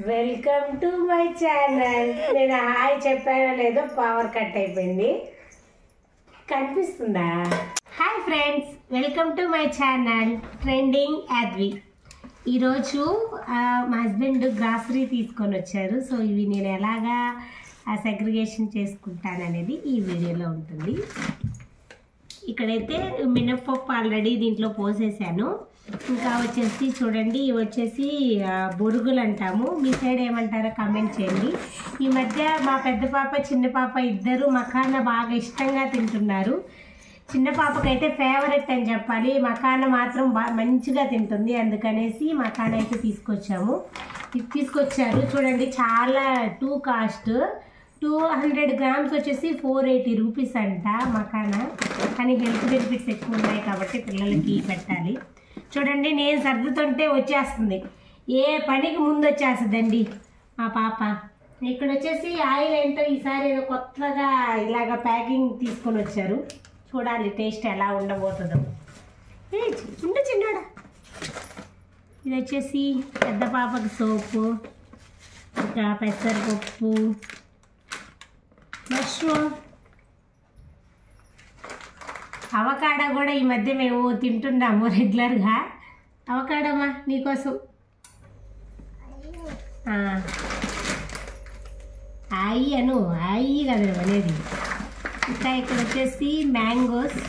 Welcome to my channel. నేను hi చెప్పానో లేదో పవర్ కట్ అయిపోయింది, కనిపిస్తుందా? Hi friends, welcome to my channel trending Yadvi. ఈరోజు మా హస్బెండ్ గ్రాసరీ తీసుకొని వచ్చారు. సో ఇవి నేను ఎలాగా సెగ్రిగేషన్ చేసుకుంటాననేది ఈ వీడియోలో ఉంటుంది. ఇక్కడైతే మినప్పప్పు ఆల్రెడీ దీంట్లో పోసేసాను. ఇంకా వచ్చేసి చూడండి, ఇవి వచ్చేసి బొరుగులు అంటాము, మీ సైడ్ ఏమంటారో కామెంట్ చేయండి. ఈ మధ్య మా పెద్ద పాప చిన్న పాప ఇద్దరు మఖానా బాగా ఇష్టంగా తింటున్నారు. చిన్న పాపకైతే ఫేవరెట్ అని చెప్పాలి, మఖానా మాత్రం మంచిగా తింటుంది. అందుకనేసి మఖానా అయితే తీసుకొచ్చారు. చూడండి, చాలా కాస్ట్ 200 గ్రామ్స్ వచ్చేసి 480 రూపీస్ అంట మఖానా. కానీ హెల్త్ బెనిఫిట్స్ ఎక్కువ ఉన్నాయి కాబట్టి పిల్లలకి పెట్టాలి. చూడండి, నేను సర్దుతుంటే వచ్చేస్తుంది, ఏ పనికి ముందు వచ్చేస్తుందండి మా పాప. ఇక్కడ వచ్చేసి ఆయిల్ ఏంటో ఈసారి ఏదో కొత్తగా ఇలాగ ప్యాకింగ్ తీసుకొని వచ్చారు. చూడాలి టేస్ట్ ఎలా ఉండబోతుందో. ఉండు చిన్నోడా. ఇది వచ్చేసి పెద్ద పాపకి సోపు, ఇంకా పెసరపప్పు, మష్రూమ్, అవకాడో కూడా ఈ మధ్య మేము తింటున్నాము రెగ్యులర్గా. అవకాడమ్మా నీకోసం. అయ్యి అను, అయ్యి కదా అనేది. ఇంకా ఇక్కడ వచ్చేసి మ్యాంగోస్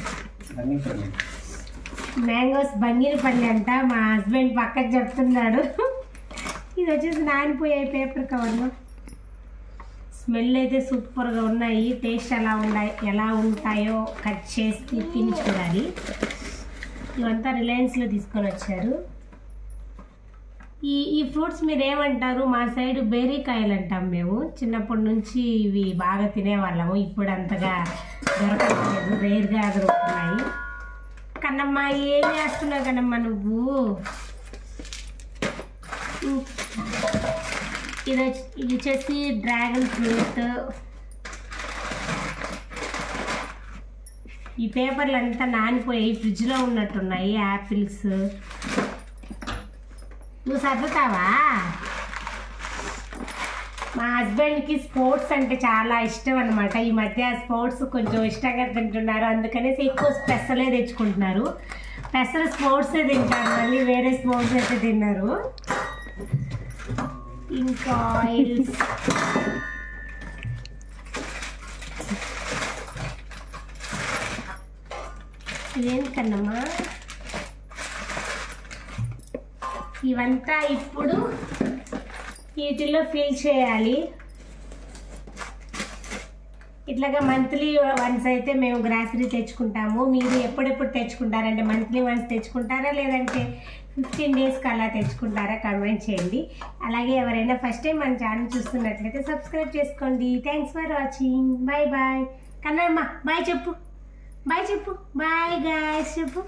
బంగినపల్లి అంట. మా హస్బెండ్ పక్కన చెప్తున్నాడు. ఇది వచ్చేసి నానిపోయాయి పేపర్ కవర్లో. స్మెల్ అయితే సూపర్గా ఉన్నాయి. టేస్ట్ ఎలా ఉంటాయో కట్ చేసి తిని చూడాలి. ఇవంతా రిలయన్స్లో తీసుకొని వచ్చారు. ఈ ఫ్రూట్స్ మీరు ఏమంటారు? మా సైడ్ బేరీకాయలు అంటాం మేము. చిన్నప్పటి నుంచి ఇవి బాగా తినేవాళ్ళము. ఇప్పుడు అంతగా దొరకట్లేదు, రేర్గా దొరుకుతున్నాయి. కన్నమ్మ, ఏం చేస్తున్నావు కన్నమ్మ నువ్వు? ఇది వచ్చేసి డ్రాగన్ ఫ్రూట్. ఈ పేపర్లు అంతా నానిపోయాయి, ఫ్రిడ్జ్లో ఉన్నట్టున్నాయి. యాపిల్స్. నువ్వు సర్దుతావా? మా హస్బెండ్కి స్పోర్ట్స్ అంటే చాలా ఇష్టం అనమాట. ఈ మధ్య స్పోర్ట్స్ కొంచెం ఇష్టంగా తింటున్నారు. అందుకనేసి ఎక్కువ పెసలే తెచ్చుకుంటున్నారు. పెసలు స్పోర్ట్సే తింటారు, మళ్ళీ వేరే స్పోర్ట్స్ అయితే తిన్నారు. ఇంకా ఆయిల్స్, ఇదేంటన్నమ్మా? ఇవంతా ఇప్పుడు వీటిల్లో ఫిల్ చేయాలి. ఇట్లాగా మంత్లీ వన్స్ అయితే మేము గ్రాసరీ తెచ్చుకుంటాము. మీరు ఎప్పుడెప్పుడు తెచ్చుకుంటారంటే మంత్లీ వన్స్ తెచ్చుకుంటారా, లేదంటే 15 డేస్కి అలా తెచ్చుకుంటారా? కామెంట్ చేయండి. అలాగే ఎవరైనా ఫస్ట్ టైం మన ఛానల్ చూస్తున్నట్లయితే సబ్స్క్రైబ్ చేసుకోండి. Thanks for watching. Bye bye. Kannamma bye చెప్పు, బాయ్ చెప్పు, బాయ్ గాయ్స్ చెప్పు.